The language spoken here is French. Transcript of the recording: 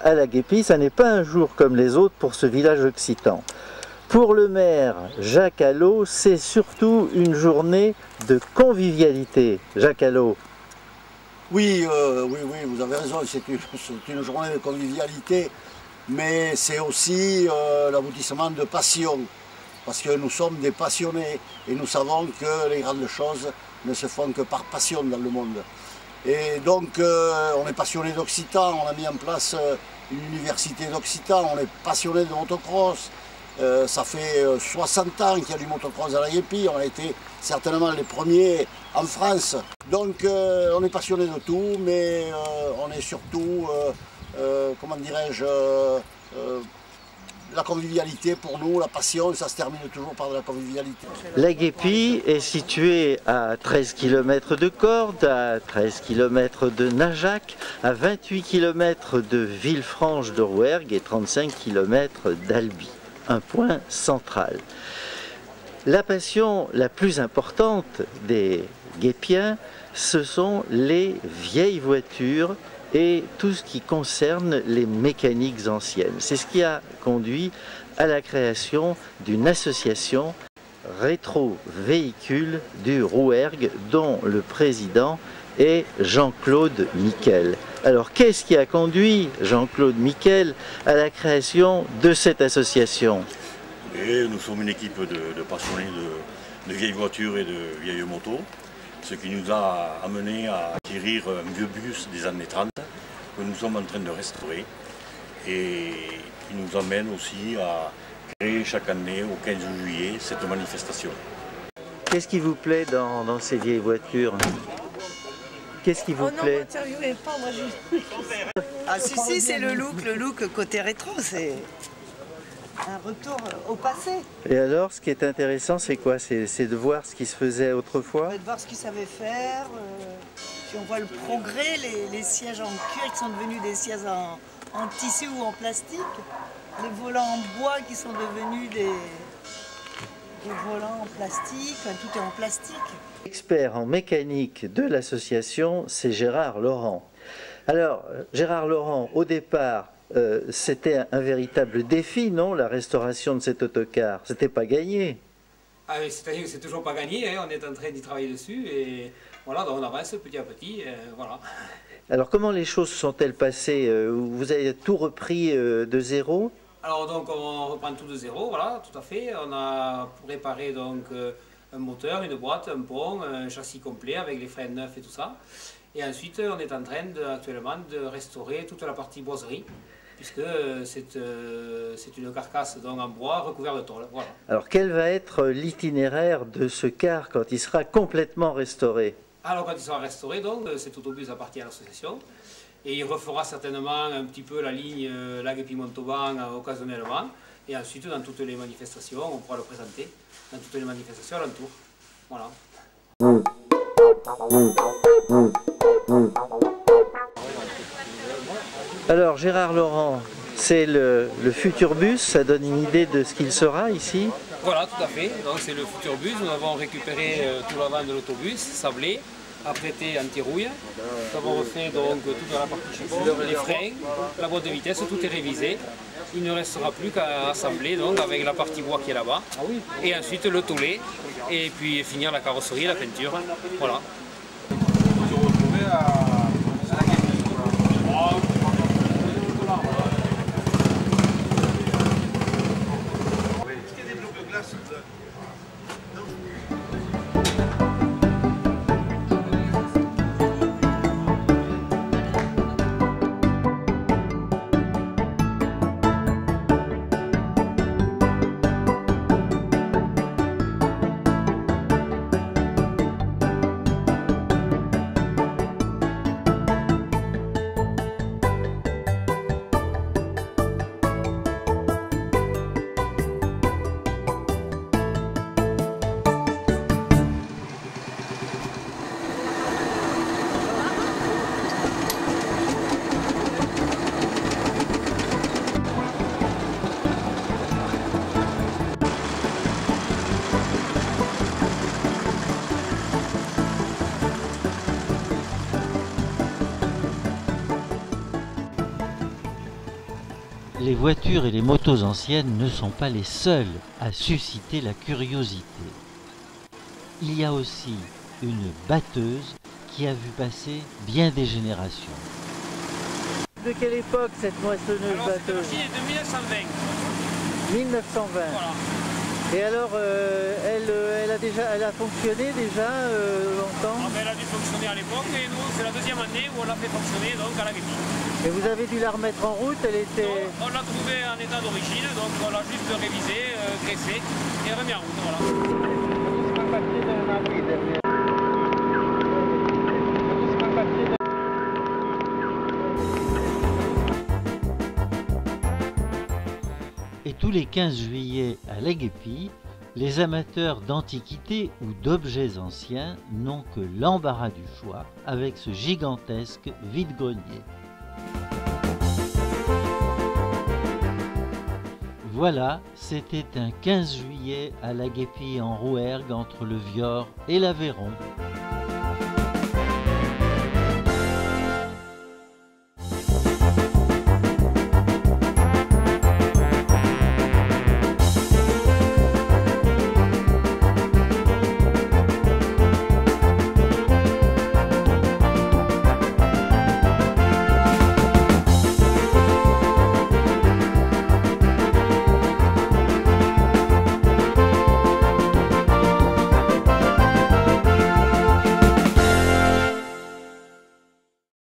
à la Guépie, ça n'est pas un jour comme les autres pour ce village occitan. Pour le maire Jacques Allot, c'est surtout une journée de convivialité. Jacques Allot. Oui, vous avez raison, c'est une journée de convivialité, mais c'est aussi l'aboutissement de passion, parce que nous sommes des passionnés et nous savons que les grandes choses ne se font que par passion dans le monde. Et donc on est passionné d'Occitan, on a mis en place une université d'Occitan, on est passionné de motocross. Ça fait 60 ans qu'il y a du motocross à la Guépie, on a été certainement les premiers en France. Donc on est passionné de tout, mais on est surtout, comment dirais-je, la convivialité pour nous, la passion, ça se termine toujours par de la convivialité. La Guépie est située à 13 km de Cordes, à 13 km de Najac, à 28 km de Villefranche de Rouergue et 35 km d'Albi. Un point central. La passion la plus importante des Guépiens, ce sont les vieilles voitures et tout ce qui concerne les mécaniques anciennes. C'est ce qui a conduit à la création d'une association rétro-véhicule du Rouergue dont le président est Jean-Claude Miquel. Alors, qu'est-ce qui a conduit Jean-Claude Miquel à la création de cette association? Et nous sommes une équipe de passionnés de vieilles voitures et de vieilles motos, ce qui nous a amené à acquérir un vieux bus des années 30 que nous sommes en train de restaurer et qui nous amène aussi à créer chaque année au 15 juillet cette manifestation. Qu'est-ce qui vous plaît dans ces vieilles voitures? Qu'est-ce qui vous plaît? Pas, moi ah si, c'est le look côté rétro, c'est un retour au passé. Et alors, ce qui est intéressant, c'est quoi? C'est de voir ce qui se faisait autrefois? De voir ce qu'ils savaient faire, puis on voit le progrès, les sièges en cuir qui sont devenus des sièges en tissu ou en plastique, les volants en bois qui sont devenus des volants en plastique, enfin, tout est en plastique. L'expert en mécanique de l'association, c'est Gérard Laurent. Alors, Gérard Laurent, au départ, c'était un véritable défi, non, la restauration de cet autocar? C'était pas gagné. Ah oui, c'est-à-dire que c'est toujours pas gagné, hein, on est en train d'y travailler dessus et voilà, donc on avance petit à petit, voilà. Alors, comment les choses se sont-elles passées? Vous avez tout repris de zéro? Alors donc on reprend tout de zéro, voilà, tout à fait. On a préparé donc un moteur, une boîte, un pont, un châssis complet avec les freins neufs et tout ça. Et ensuite on est en train actuellement de restaurer toute la partie boiserie, puisque c'est une carcasse donc en bois recouverte de tôle. Voilà. Alors quel va être l'itinéraire de ce car quand il sera complètement restauré? Alors quand il sera restauré, donc cet autobus appartient à l'association. Et il refera certainement un petit peu la ligne La Guépie-Montauban occasionnellement. Et ensuite, dans toutes les manifestations, on pourra le présenter dans toutes les manifestations alentour. Voilà. Alors Gérard Laurent, c'est le futur bus, ça donne une idée de ce qu'il sera ici? Voilà, tout à fait. Donc c'est le futur bus. Nous avons récupéré tout l'avant de l'autobus, sablé, apprêté anti-rouille. Nous avons refait donc toute la partie châssis, les freins, la boîte de vitesse, tout est révisé. Il ne restera plus qu'à assembler donc avec la partie bois qui est là-bas. Et ensuite le tollet et puis finir la carrosserie, la peinture. Voilà. Les voitures et les motos anciennes ne sont pas les seules à susciter la curiosité. Il y a aussi une batteuse qui a vu passer bien des générations. De quelle époque cette moissonneuse batteuse? Cette machine est de 1920. 1920. Voilà. Et alors, elle a fonctionné déjà longtemps? Elle a dû fonctionner à l'époque et nous, c'est la deuxième année où on l'a fait fonctionner donc à la Guépie. Et vous avez dû la remettre en route? Elle était... Non, on l'a trouvée en état d'origine, donc on l'a juste révisée, graissée et remis en route. Voilà. Et tous les 15 juillet à la Guépie, les amateurs d'antiquités ou d'objets anciens n'ont que l'embarras du choix avec ce gigantesque vide-grenier. Voilà, c'était un 15 juillet à la Guépie en Rouergue entre le Vior et l'Aveyron.